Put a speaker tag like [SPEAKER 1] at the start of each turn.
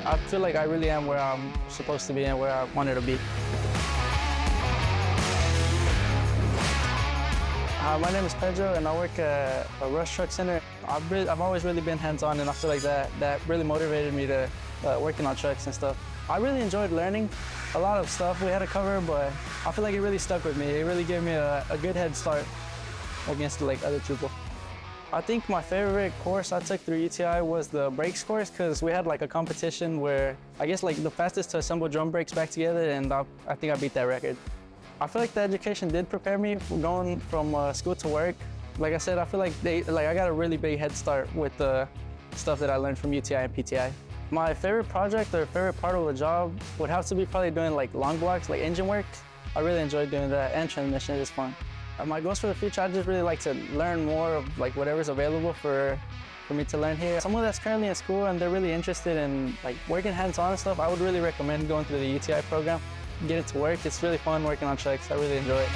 [SPEAKER 1] I feel like I really am where I'm supposed to be and where I wanted to be. My name is Pedro and I work at a Rush Truck Center. I've always really been hands-on, and I feel like that really motivated me to working on trucks and stuff. I really enjoyed learning a lot of stuff we had to cover, but I feel like it really stuck with me. It really gave me a good head start against like other people. I think my favorite course I took through UTI was the brakes course, because we had like a competition where I guess like the fastest to assemble drum brakes back together, and I think I beat that record. I feel like the education did prepare me for going from school to work. Like I said, I feel like I got a really big head start with the stuff that I learned from UTI and PTI. My favorite project or favorite part of the job would have to be probably doing like long blocks, like engine work. I really enjoy doing that, and transmission is fun. My goals for the future, I just really like to learn more of like whatever's available for me to learn here. Someone that's currently in school and they're really interested in like working hands-on and stuff, I would really recommend going through the UTI program. Get it to work. It's really fun working on trucks. I really enjoy it.